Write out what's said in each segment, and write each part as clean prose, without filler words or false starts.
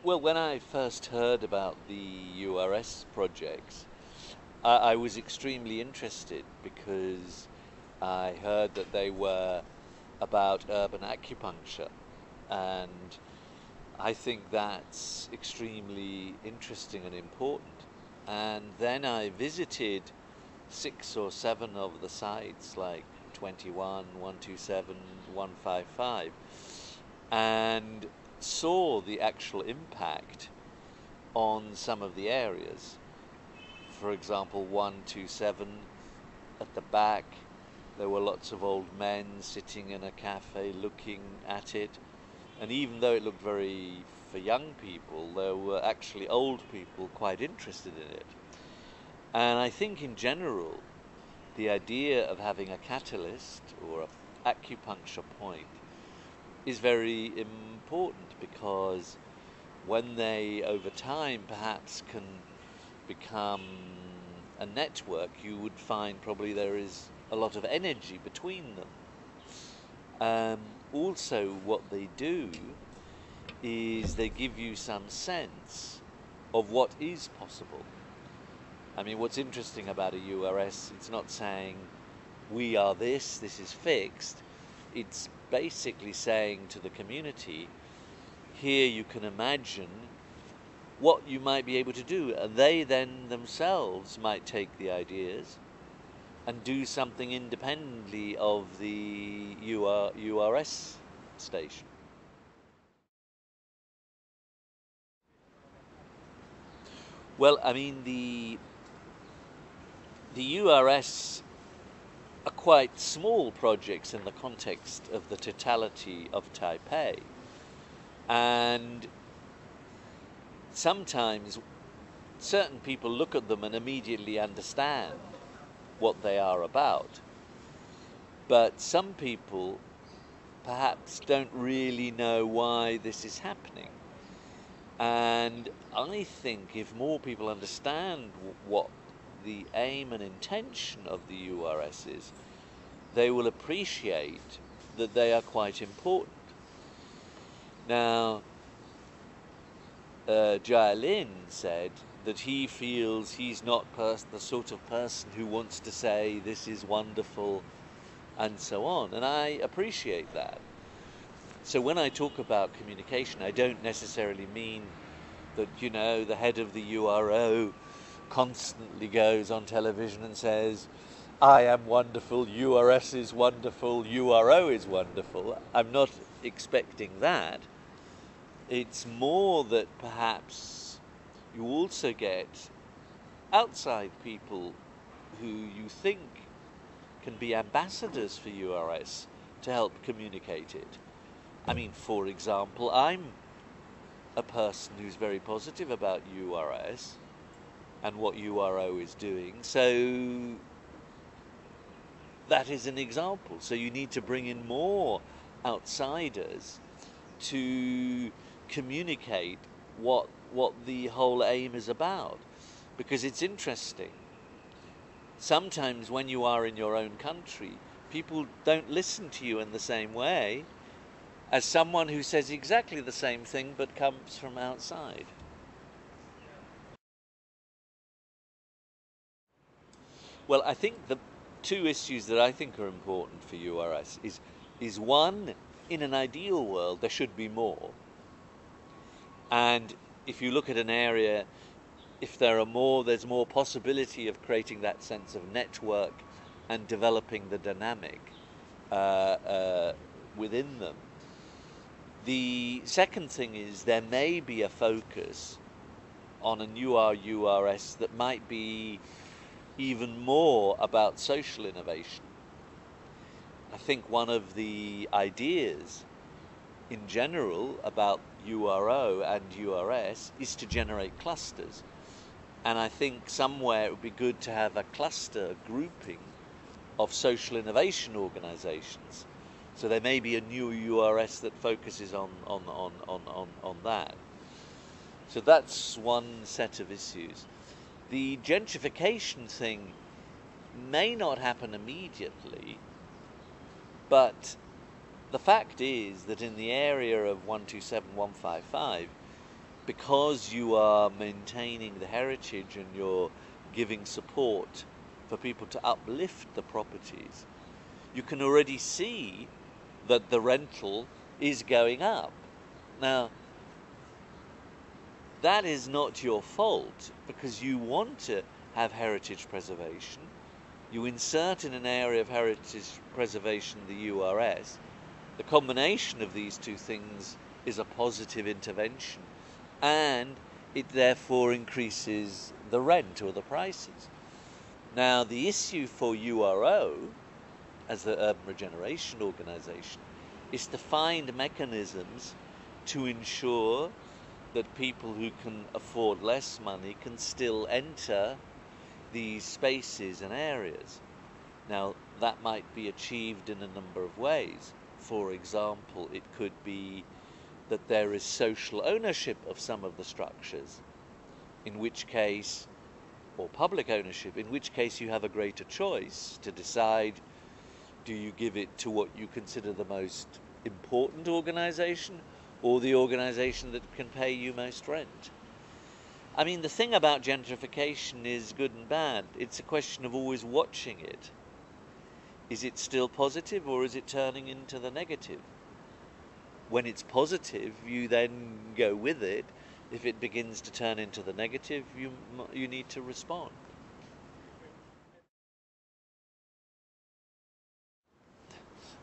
Well, when I first heard about the URS projects, I was extremely interested because I heard that they were about urban acupuncture, and I think that's extremely interesting and important. And then I visited 6 or 7 of the sites, like 21, 127, 155, and saw the actual impact on some of the areas. For example, 127, at the back, there were lots of old men sitting in a cafe looking at it. And even though it looked very for young people, there were actually old people quite interested in it. And I think in general, the idea of having a catalyst or an acupuncture point is very important, because when they over time perhaps can become a network, you would find probably there is a lot of energy between them. Also, what they do is they give you some sense of what is possible. I mean, what's interesting about a URS, it's not saying we are this is fixed. It's basically saying to the community, here you can imagine what you might be able to do, and they then themselves might take the ideas and do something independently of the URS station. Well, I mean, the URS are quite small projects in the context of the totality of Taipei, and sometimes certain people look at them and immediately understand what they are about, but some people perhaps don't really know why this is happening. And I think if more people understand what the aim and intention of the URS is, they will appreciate that they are quite important. Now, Jia Lin said that he feels he's not the sort of person who wants to say this is wonderful and so on, and I appreciate that. So when I talk about communication, I don't necessarily mean that, you know, the head of the URO constantly goes on television and says, I am wonderful, URS is wonderful, URO is wonderful. I'm not expecting that. It's more that perhaps you also get outside people who you think can be ambassadors for URS to help communicate it. I mean, for example, I'm a person who's very positive about URS and what URO is doing, so that is an example. So you need to bring in more outsiders to communicate what the whole aim is about, because it's interesting. Sometimes when you are in your own country, people don't listen to you in the same way as someone who says exactly the same thing but comes from outside. Well, I think the 2 issues that I think are important for URS is one, in an ideal world, there should be more. And if you look at an area, if there are more, there's more possibility of creating that sense of network and developing the dynamic within them. The second thing is there may be a focus on a new URS that might be even more about social innovation. I think one of the ideas in general about URO and URS is to generate clusters. And I think somewhere it would be good to have a cluster grouping of social innovation organizations. So there may be a new URS that focuses on that. So that's one set of issues. The gentrification thing may not happen immediately, but the fact is that in the area of 127, 155, because you are maintaining the heritage and you're giving support for people to uplift the properties, you can already see that the rental is going up. Now, that is not your fault, because you want to have heritage preservation. You insert in an area of heritage preservation the URS. The combination of these two things is a positive intervention, and it therefore increases the rent or the prices. Now, the issue for URO, as the Urban Regeneration Organisation, is to find mechanisms to ensure that people who can afford less money can still enter these spaces and areas. Now, that might be achieved in a number of ways. For example, it could be that there is social ownership of some of the structures, in which case, or public ownership, in which case you have a greater choice to decide, do you give it to what you consider the most important organisation, or the organisation that can pay you most rent? I mean, the thing about gentrification is good and bad. It's a question of always watching it. Is it still positive, or is it turning into the negative? When it's positive, you then go with it. If it begins to turn into the negative, you need to respond.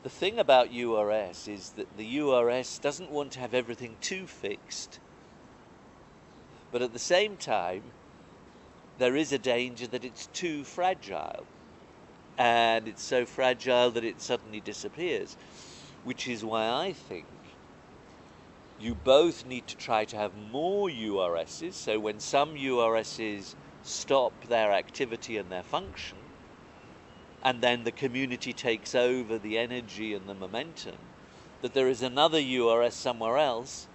The thing about URS is that the URS doesn't want to have everything too fixed, but at the same time, there is a danger that it's too fragile, and it's so fragile that it suddenly disappears, which is why I think you both need to try to have more URSs, so when some URSs stop their activity and their function, and then the community takes over the energy and the momentum, that there is another URS somewhere else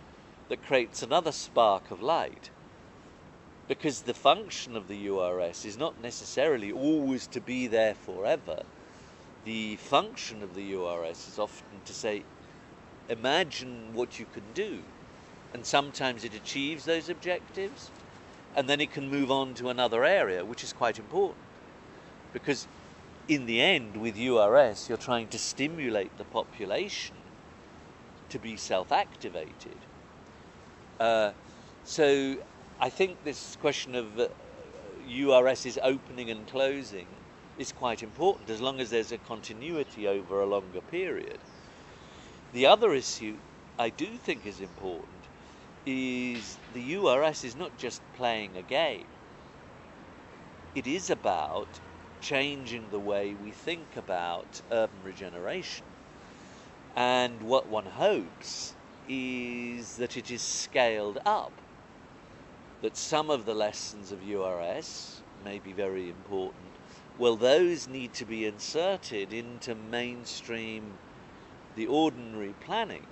that creates another spark of light. Because the function of the URS is not necessarily always to be there forever. The function of the URS is often to say, imagine what you can do. And sometimes it achieves those objectives, and then it can move on to another area, which is quite important. Because in the end, with URS, you're trying to stimulate the population to be self-activated. So I think this question of URS's opening and closing is quite important, as long as there's a continuity over a longer period. The other issue I do think is important is the URS is not just playing a game. It is about changing the way we think about urban regeneration. And what one hopes is that it is scaled up, that some of the lessons of URS may be very important. Well, those need to be inserted into mainstream, the ordinary planning.